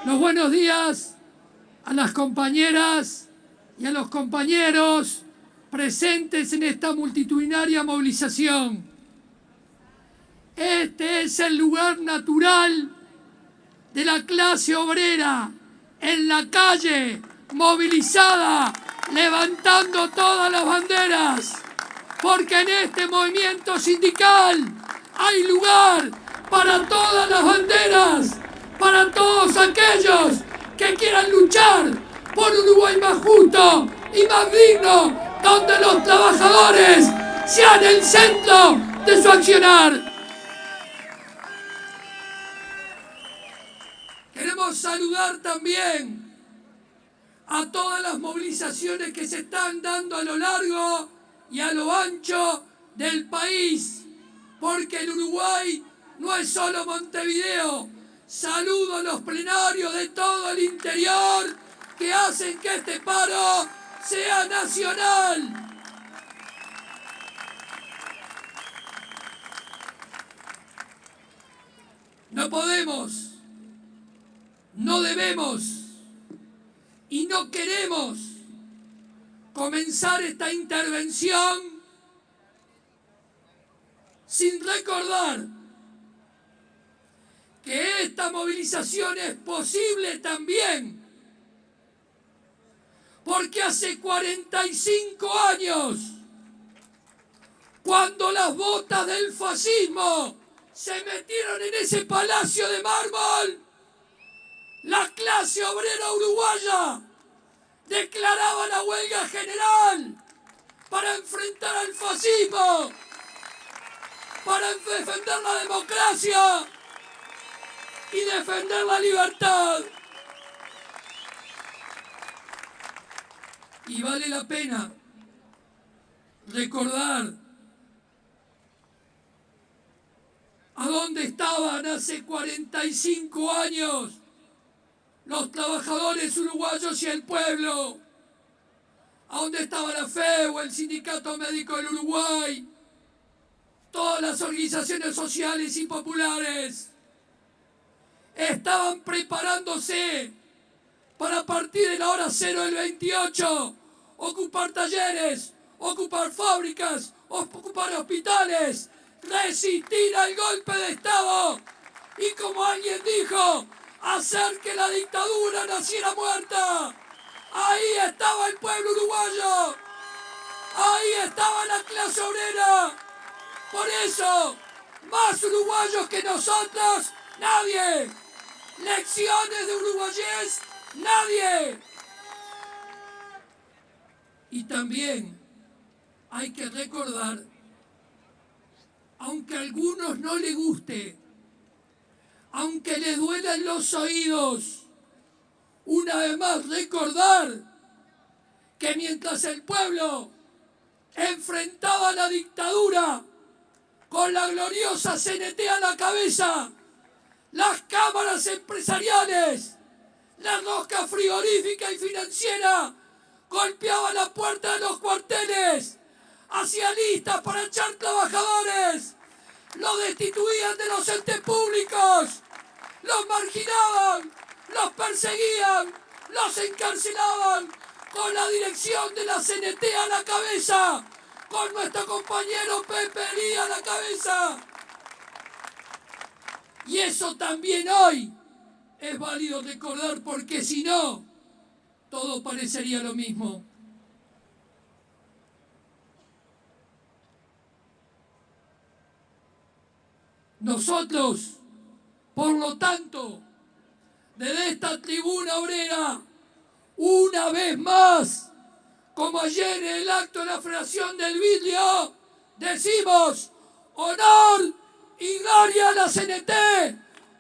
los buenos días a las compañeras y a los compañeros presentes en esta multitudinaria movilización. Este es el lugar natural de la clase obrera, en la calle, movilizada, levantando todas las banderas, porque en este movimiento sindical hay lugar para todas las banderas, para todos aquellos que quieran luchar por un Uruguay más justo y más digno, donde los trabajadores sean el centro de su accionar. Queremos saludar también a todas las movilizaciones que se están dando a lo largo y a lo ancho del país, porque el Uruguay no es solo Montevideo. Saludo a los plenarios de todo el interior que hacen que este paro sea nacional. No podemos, no debemos y no queremos comenzar esta intervención sin recordar que esta movilización es posible también porque hace 45 años, cuando las botas del fascismo se metieron en ese palacio de mármol, la clase obrera uruguaya declaraba la huelga general para enfrentar al fascismo, para defender la democracia y defender la libertad. Y vale la pena recordar a dónde estaban hace 45 años los trabajadores uruguayos y el pueblo, a dónde estaba la FEU, el Sindicato Médico del Uruguay, todas las organizaciones sociales y populares. Estaban preparándose para, a partir de la hora cero del 28, ocupar talleres, ocupar fábricas, ocupar hospitales, resistir al golpe de Estado y, como alguien dijo, hacer que la dictadura naciera muerta. Ahí estaba el pueblo uruguayo, ahí estaba la clase obrera. Por eso, más uruguayos que nosotros, nadie. Lecciones de uruguayés, nadie. Y también hay que recordar, aunque a algunos no les guste, aunque les duelan los oídos, una vez más recordar que mientras el pueblo enfrentaba a la dictadura con la gloriosa CNT a la cabeza, las cámaras empresariales, la rosca frigorífica y financiera golpeaban la puerta de los cuarteles, hacían listas para echar trabajadores, los destituían de los entes públicos, los marginaban, los perseguían, los encarcelaban, con la dirección de la CNT a la cabeza, con nuestro compañero Pepe Lí a la cabeza. Y eso también hoy es válido recordar, porque si no, todo parecería lo mismo. Nosotros, por lo tanto, desde esta tribuna obrera, una vez más, como ayer en el acto de la Federación del Vidrio, decimos: honor y gloria a la CNT,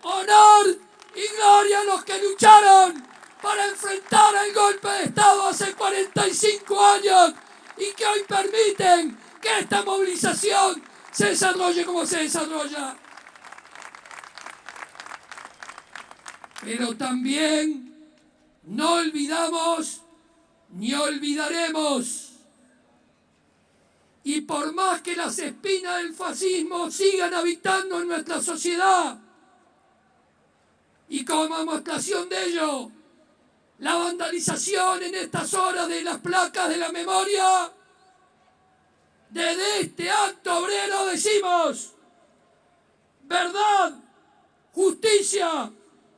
honor y gloria a los que lucharon para enfrentar el golpe de Estado hace 45 años y que hoy permiten que esta movilización se desarrolle como se desarrolla. Pero también no olvidamos ni olvidaremos. Y por más que las espinas del fascismo sigan habitando en nuestra sociedad, Y como demostración de ello, la vandalización en estas horas de las placas de la memoria. Desde este acto obrero decimos: verdad, justicia,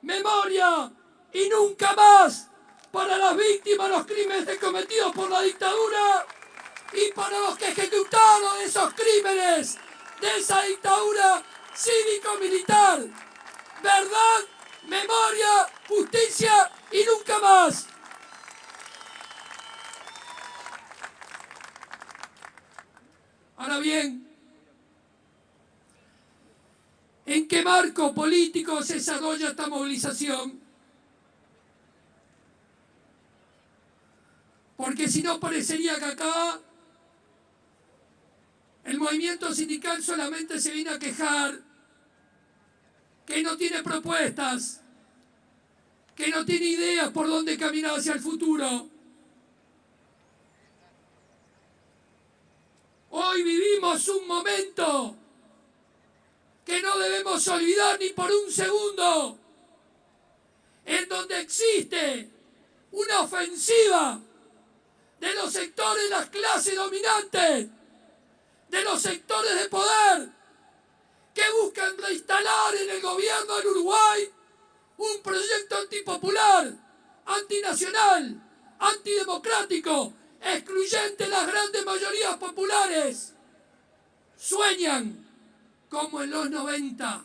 memoria y nunca más para las víctimas de los crímenes cometidos por la dictadura y para los que ejecutaron esos crímenes de esa dictadura cívico-militar. Verdad, memoria, justicia y nunca más. Ahora bien, ¿en qué marco político se desarrolla esta movilización? Porque si no, parecería que acá el movimiento sindical solamente se viene a quejar, que no tiene propuestas, que no tiene ideas por dónde caminar hacia el futuro. Hoy vivimos un momento que no debemos olvidar ni por un segundo, en donde existe una ofensiva de los sectores de las clases dominantes, de los sectores de poder, que buscan reinstalar en el gobierno del Uruguay un proyecto antipopular, antinacional, antidemocrático, excluyente de las grandes mayorías populares. Sueñan, como en los 90,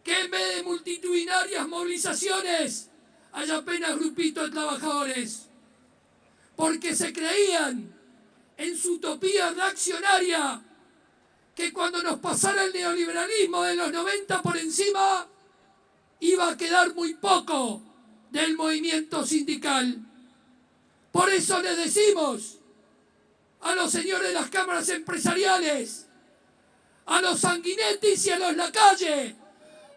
que en vez de multitudinarias movilizaciones haya apenas grupitos de trabajadores, porque se creían en su utopía reaccionaria que cuando nos pasara el neoliberalismo de los 90 por encima, iba a quedar muy poco del movimiento sindical. Por eso les decimos a los señores de las cámaras empresariales, a los Sanguinettis y a los Lacalle: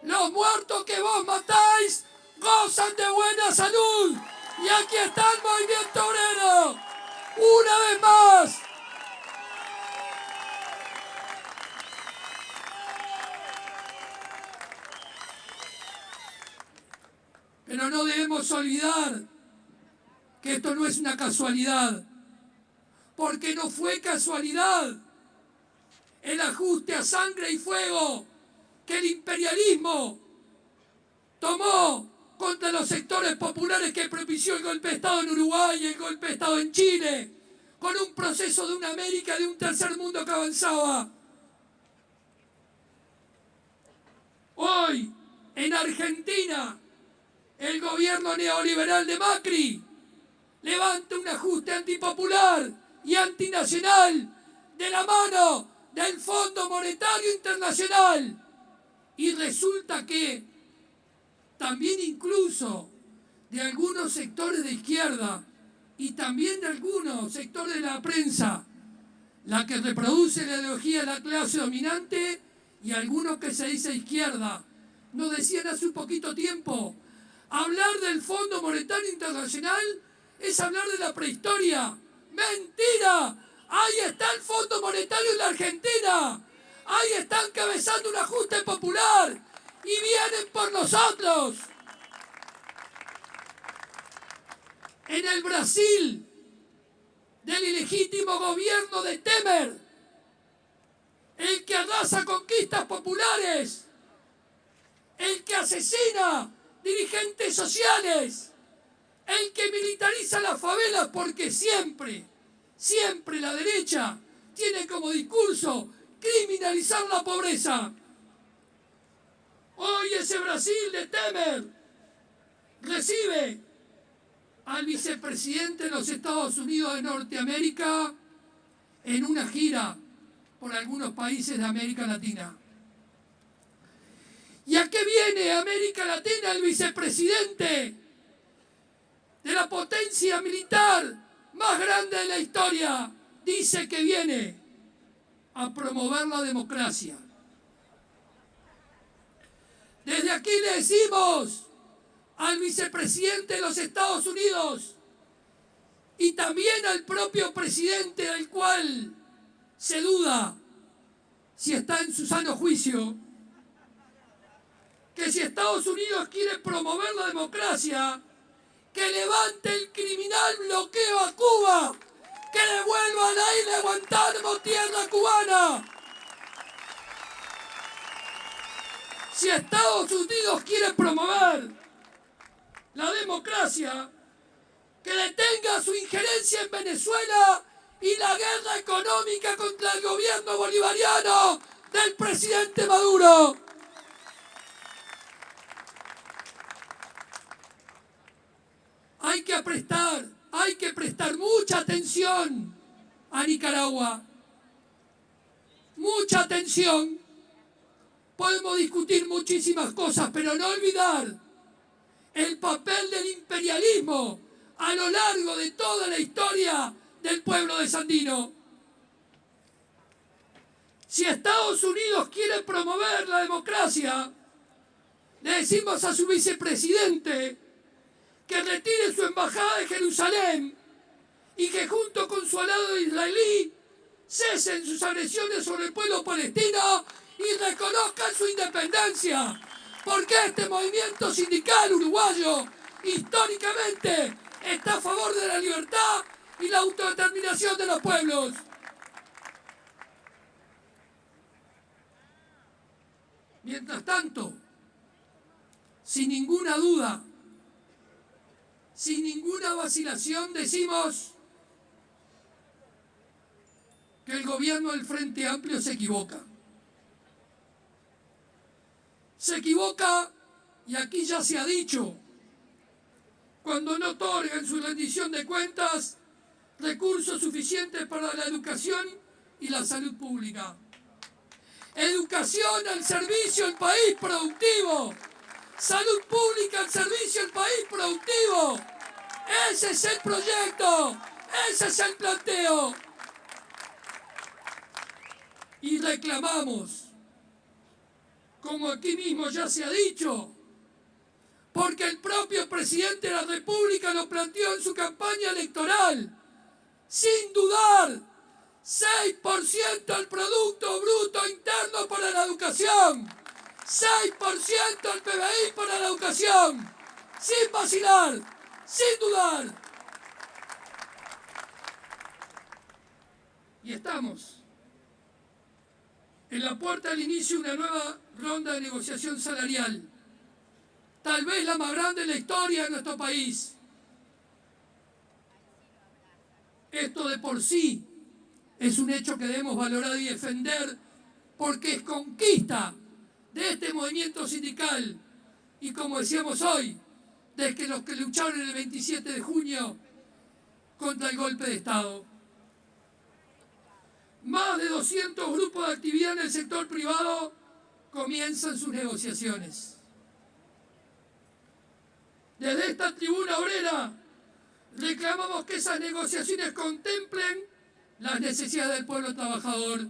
los muertos que vos matáis gozan de buena salud. Y aquí está el movimiento obrero, una vez más. Pero no debemos olvidar que esto no es una casualidad, porque no fue casualidad el ajuste a sangre y fuego que el imperialismo tomó contra los sectores populares que propició el golpe de Estado en Uruguay y el golpe de Estado en Chile, con un proceso de una América de un tercer mundo que avanzaba. Hoy, en Argentina, el gobierno neoliberal de Macri levanta un ajuste antipopular y antinacional de la mano del Fondo Monetario Internacional. Y resulta que también incluso de algunos sectores de izquierda y también de algunos sectores de la prensa, la que reproduce la ideología de la clase dominante, y algunos que se dice izquierda, nos decían hace un poquito tiempo: hablar del Fondo Monetario Internacional es hablar de la prehistoria. ¡Mentira! Ahí está el Fondo Monetario en la Argentina. Ahí está encabezando un ajuste popular y vienen por nosotros. En el Brasil del ilegítimo gobierno de Temer, el que arrasa conquistas populares, el que asesina dirigentes sociales, el que militariza las favelas, porque siempre la derecha tiene como discurso criminalizar la pobreza. Hoy ese Brasil de Temer recibe al vicepresidente de los Estados Unidos de Norteamérica en una gira por algunos países de América Latina. ¿Y a qué viene América Latina el vicepresidente de la potencia militar más grande de la historia? Dice que viene a promover la democracia. Desde aquí le decimos al vicepresidente de los Estados Unidos y también al propio presidente, del cual se duda si está en su sano juicio, que si Estados Unidos quiere promover la democracia, que levante el criminal bloqueo a Cuba, que devuelva a la isla de Guantánamo tierra cubana. Si Estados Unidos quiere promover la democracia, que detenga su injerencia en Venezuela y la guerra económica contra el gobierno bolivariano del presidente Maduro. Hay que prestar mucha atención a Nicaragua. Mucha atención. Podemos discutir muchísimas cosas, pero no olvidar el papel del imperialismo a lo largo de toda la historia del pueblo de Sandino. Si Estados Unidos quiere promover la democracia, le decimos a su vicepresidente que retire su embajada de Jerusalén y que junto con su aliado israelí cesen sus agresiones sobre el pueblo palestino y reconozcan su independencia, porque este movimiento sindical uruguayo históricamente está a favor de la libertad y la autodeterminación de los pueblos. Mientras tanto, sin ninguna duda, sin ninguna vacilación, decimos que el gobierno del Frente Amplio se equivoca. Se equivoca, y aquí ya se ha dicho, cuando no otorga en su rendición de cuentas recursos suficientes para la educación y la salud pública. Educación al servicio del país productivo. Salud pública al servicio del país productivo. Ese es el proyecto. Ese es el planteo. Y reclamamos, como aquí mismo ya se ha dicho, porque el propio presidente de la República lo planteó en su campaña electoral, sin dudar, 6% del Producto Bruto Interno para la educación, 6% del PBI para la educación, sin vacilar, sin dudar. Y estamos en la puerta del inicio de una nueva ronda de negociación salarial, tal vez la más grande de la historia de nuestro país. Esto de por sí es un hecho que debemos valorar y defender, porque es conquista de este movimiento sindical y, como decíamos hoy, de los que lucharon el 27 de junio contra el golpe de Estado. Más de 200 grupos de actividad en el sector privado comienzan sus negociaciones. Desde esta tribuna obrera reclamamos que esas negociaciones contemplen las necesidades del pueblo trabajador.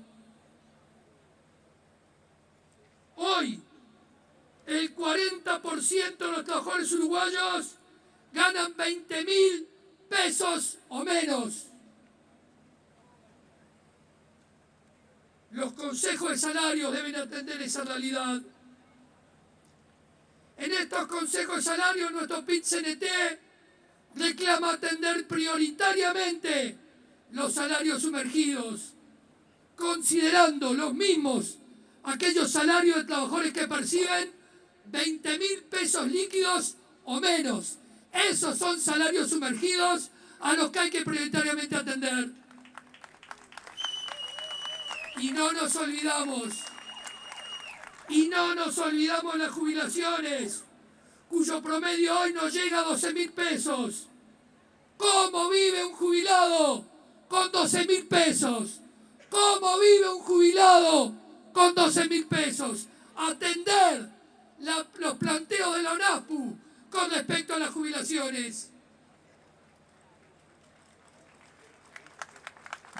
Hoy, el 40% de los trabajadores uruguayos ganan 20.000 pesos o menos. Los consejos de salarios deben atender esa realidad. En estos consejos de salarios, nuestro PIT-CNT reclama atender prioritariamente los salarios sumergidos, considerando los mismos aquellos salarios de trabajadores que perciben 20.000 pesos líquidos o menos. Esos son salarios sumergidos a los que hay que prioritariamente atender. Y no nos olvidamos las jubilaciones, cuyo promedio hoy no llega a 12.000 pesos. ¿Cómo vive un jubilado con 12.000 pesos? ¿Cómo vive un jubilado con 12.000 pesos? Atender los planteos de la ONASPU con respecto a las jubilaciones.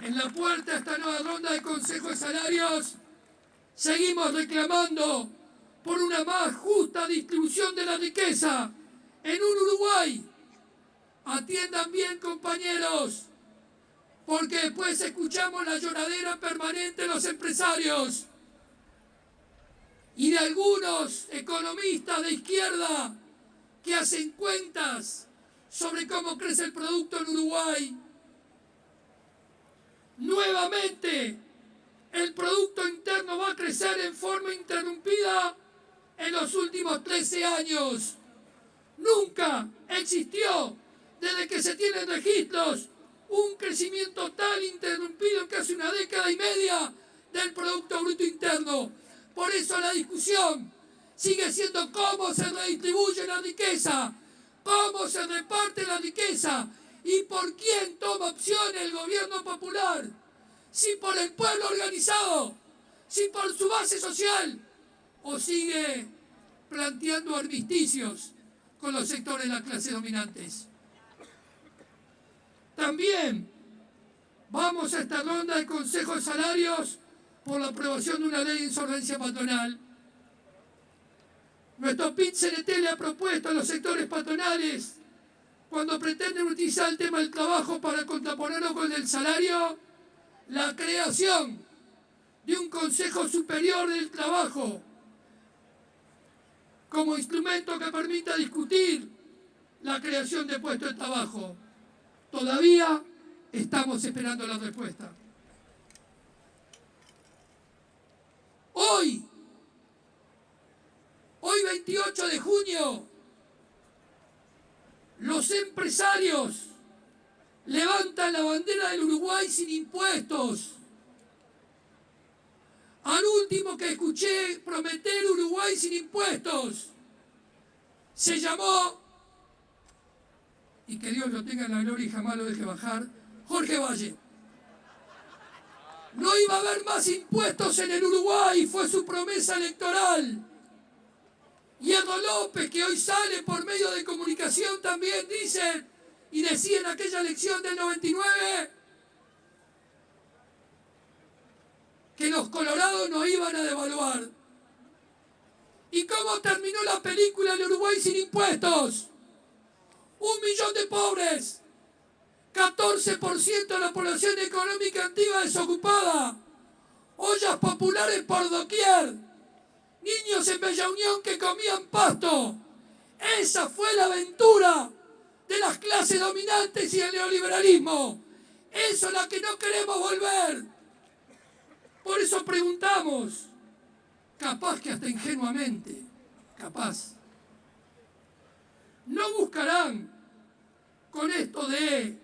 En la puerta de esta nueva ronda de consejos de salarios, seguimos reclamando por una más justa distribución de la riqueza en un Uruguay. Atiendan bien, compañeros, porque después escuchamos la lloradera permanente de los empresarios. y de algunos economistas de izquierda que hacen cuentas sobre cómo crece el producto en Uruguay. Nuevamente, el Producto Interno va a crecer en forma interrumpida en los últimos 13 años. Nunca existió, desde que se tienen registros, un crecimiento tan interrumpido en casi una década y media del Producto Bruto Interno. Por eso la discusión sigue siendo cómo se redistribuye la riqueza, cómo se reparte la riqueza y por quién toma opción el gobierno popular. Si por el pueblo organizado, si por su base social, o sigue planteando armisticios con los sectores de la clase dominantes. También vamos a esta ronda de Consejo de Salarios por la aprobación de una ley de insolvencia patronal. Nuestro PIT-CNT le ha propuesto a los sectores patronales, cuando pretenden utilizar el tema del trabajo para contraponerlo con el salario, la creación de un Consejo Superior del Trabajo como instrumento que permita discutir la creación de puestos de trabajo. Todavía estamos esperando la respuesta. Hoy 28 de junio, los empresarios levantan la bandera del Uruguay sin impuestos. Al último que escuché prometer Uruguay sin impuestos, se llamó, y que Dios lo tenga en la gloria y jamás lo deje bajar, Jorge Valle. No iba a haber más impuestos en el Uruguay, fue su promesa electoral. Y Edo López, que hoy sale por medio de comunicación, también dice, y decía en aquella elección del 99, que los colorados no iban a devaluar. ¿Y cómo terminó la película en Uruguay sin impuestos? 1 millón de pobres, 14% de la población económica activa desocupada, ollas populares por doquier, niños en Bella Unión que comían pasto. Esa fue la aventura de las clases dominantes y del neoliberalismo. Eso es la que no queremos volver. Por eso preguntamos, capaz que hasta ingenuamente, capaz, ¿no buscarán con esto de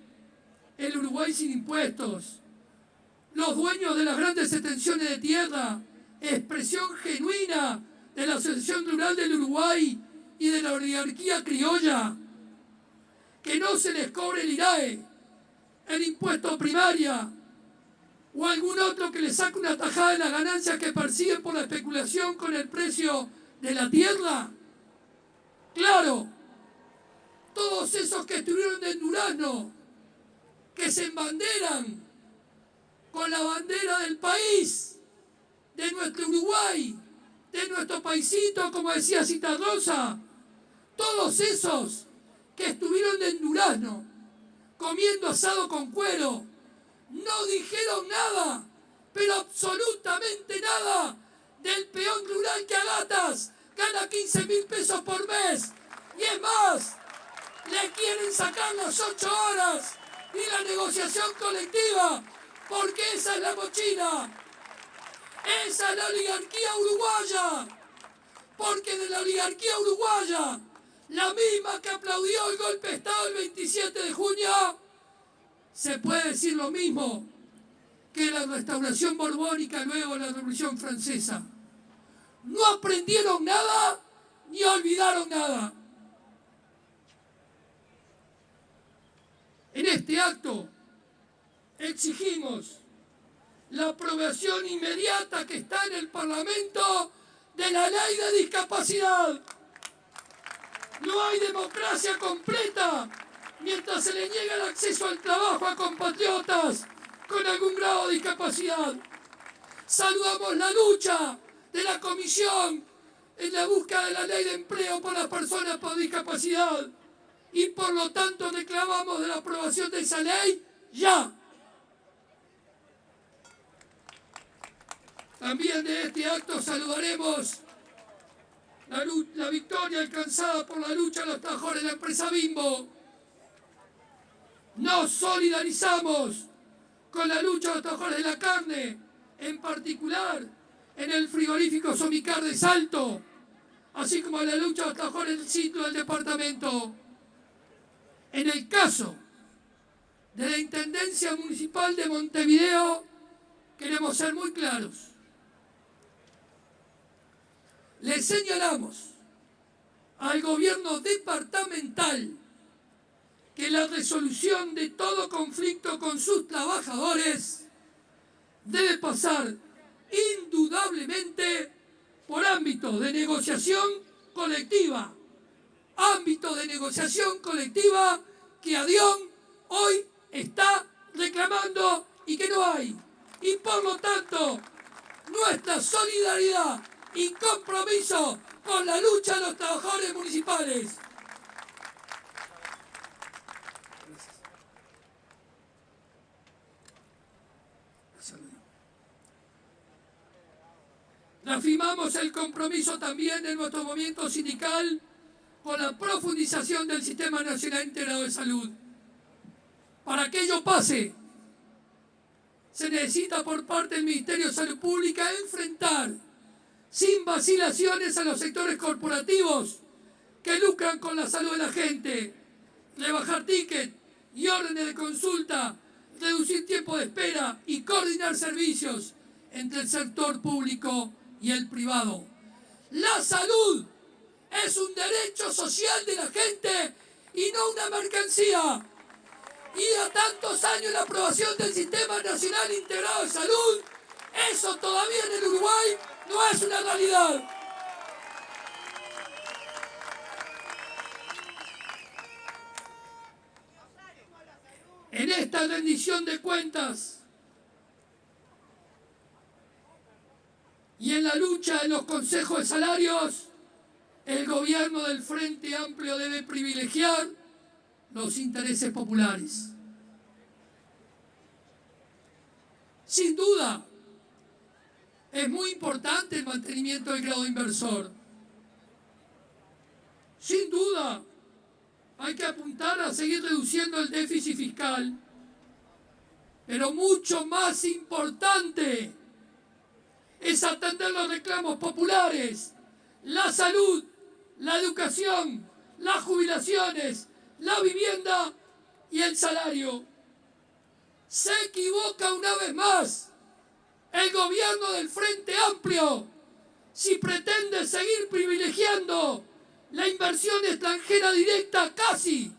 el Uruguay sin impuestos, los dueños de las grandes extensiones de tierra, expresión genuina de la Asociación Rural del Uruguay y de la oligarquía criolla, que no se les cobre el IRAE, el impuesto primaria o algún otro que le saque una tajada de las ganancias que persiguen por la especulación con el precio de la tierra? Claro, todos esos que estuvieron en Durazno, que se embanderan con la bandera del país, de nuestro Uruguay, de nuestro paisito, como decía Citarrosa, todos esos que estuvieron en Durazno comiendo asado con cuero, no dijeron nada, pero absolutamente nada, del peón rural que a gatas gana 15.000 pesos por mes. Y es más, le quieren sacar las 8 horas y la negociación colectiva, porque esa es la mochila. Esa es la oligarquía uruguaya, porque de la oligarquía uruguaya, la misma que aplaudió el golpe de Estado el 27 de junio, se puede decir lo mismo que la restauración borbónica luego de la Revolución Francesa. No aprendieron nada ni olvidaron nada. En este acto exigimos la aprobación inmediata que está en el Parlamento de la ley de discapacidad. No hay democracia completa mientras se le niega el acceso al trabajo a compatriotas con algún grado de discapacidad. Saludamos la lucha de la Comisión en la búsqueda de la ley de empleo para las personas con discapacidad y por lo tanto reclamamos de la aprobación de esa ley ya. También de este acto saludaremos la victoria alcanzada por la lucha de los trabajadores de la empresa Bimbo. Nos solidarizamos con la lucha de los trabajadores de la carne, en particular en el frigorífico Somicar de Salto, así como la lucha de los trabajadores del sitio del departamento. En el caso de la Intendencia Municipal de Montevideo, queremos ser muy claros. Le señalamos al gobierno departamental que la resolución de todo conflicto con sus trabajadores debe pasar indudablemente por ámbito de negociación colectiva. Ámbito de negociación colectiva que ADION hoy está reclamando y que no hay. Y por lo tanto, nuestra solidaridad y compromiso con la lucha de los trabajadores municipales. Reafirmamos el compromiso también de nuestro movimiento sindical con la profundización del Sistema Nacional Integrado de Salud. Para que ello pase, se necesita por parte del Ministerio de Salud Pública enfrentar sin vacilaciones a los sectores corporativos que lucran con la salud de la gente, rebajar tickets y órdenes de consulta, reducir tiempo de espera y coordinar servicios entre el sector público y el privado. La salud es un derecho social de la gente y no una mercancía. Y a tantos años la aprobación del Sistema Nacional Integrado de Salud, eso todavía en el Uruguay no es una realidad. En esta rendición de cuentas y en la lucha de los consejos de salarios, el gobierno del Frente Amplio debe privilegiar los intereses populares. Sin duda, es muy importante el mantenimiento del grado inversor. Sin duda, hay que apuntar a seguir reduciendo el déficit fiscal. Pero mucho más importante es atender los reclamos populares, la salud, la educación, las jubilaciones, la vivienda y el salario. Se equivoca una vez más el gobierno del Frente Amplio si pretende seguir privilegiando la inversión extranjera directa casi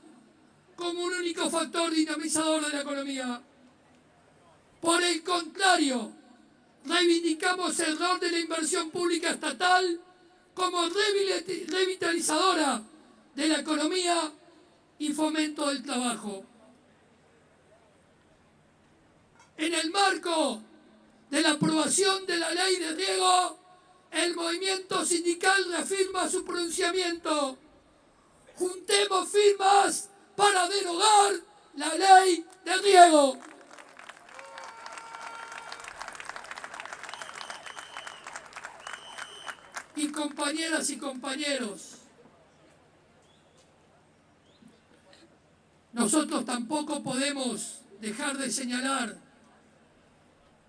como un único factor dinamizador de la economía. Por el contrario, reivindicamos el rol de la inversión pública estatal como revitalizadora de la economía y fomento del trabajo. En el marco de la aprobación de la ley de riego, el movimiento sindical reafirma su pronunciamiento. Juntemos firmas para derogar la ley de riego. Y compañeras y compañeros, nosotros tampoco podemos dejar de señalar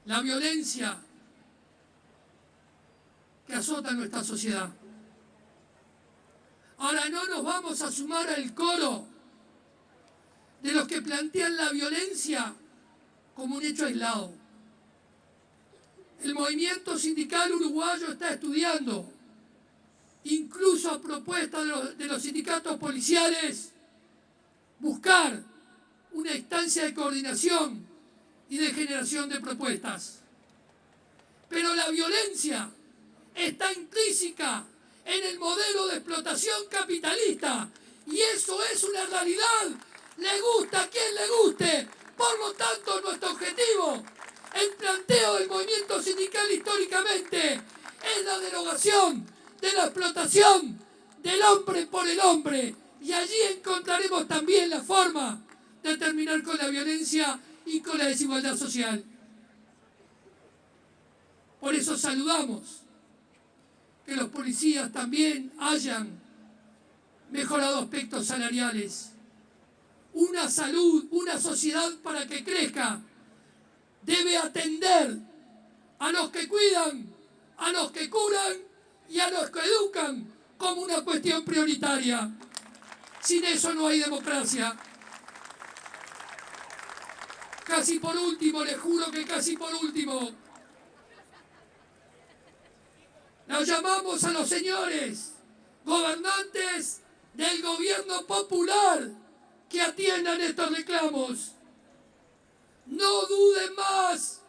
la violencia que azota nuestra sociedad. Ahora no nos vamos a sumar al coro de los que plantean la violencia como un hecho aislado. El movimiento sindical uruguayo está estudiando, incluso a propuesta de los sindicatos policiales, buscar una instancia de coordinación y de generación de propuestas. Pero la violencia está intrínseca en el modelo de explotación capitalista y eso es una realidad, le gusta a quien le guste. Por lo tanto, nuestro objetivo, el planteo del movimiento sindical históricamente, es la derogación de la explotación del hombre por el hombre, y allí encontraremos también la forma de terminar con la violencia y con la desigualdad social. Por eso saludamos que los policías también hayan mejorado aspectos salariales. Una salud, una sociedad para que crezca, debe atender a los que cuidan, a los que curan y a los que educan como una cuestión prioritaria. Sin eso no hay democracia. Casi por último, les juro que casi por último, los llamamos a los señores gobernantes del gobierno popular que atiendan estos reclamos. No duden más,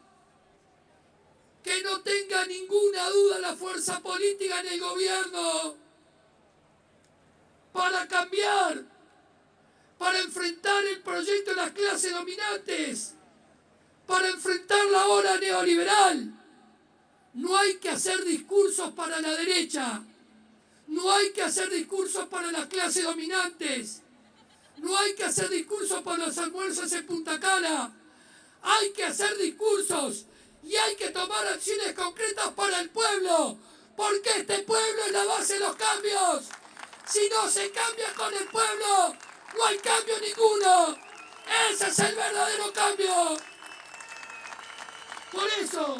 que no tenga ninguna duda la fuerza política en el gobierno para cambiar, para enfrentar el proyecto de las clases dominantes, para enfrentar la ola neoliberal. No hay que hacer discursos para la derecha, no hay que hacer discursos para las clases dominantes, no hay que hacer discursos para los almuerzos en Punta Cana, hay que hacer discursos y hay que tomar acciones concretas para el pueblo, porque este pueblo es la base de los cambios. Si no se cambia con el pueblo, no hay cambio ninguno. Ese es el verdadero cambio. Por eso,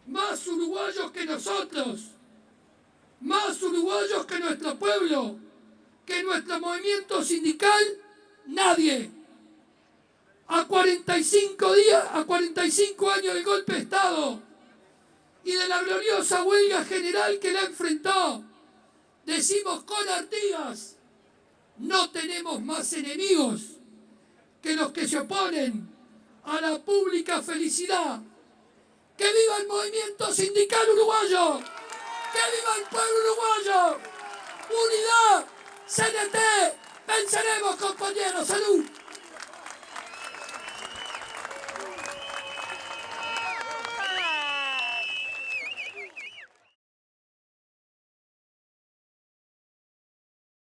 más uruguayos que nosotros, más uruguayos que nuestro pueblo, que nuestro movimiento sindical, nadie. A 45 años del golpe de Estado y de la gloriosa huelga general que la enfrentó, decimos con Artigas, no tenemos más enemigos que los que se oponen a la pública felicidad. ¡Que viva el movimiento sindical uruguayo! ¡Que viva el pueblo uruguayo! ¡Unidad! ¡CNT! ¡Venceremos, compañeros!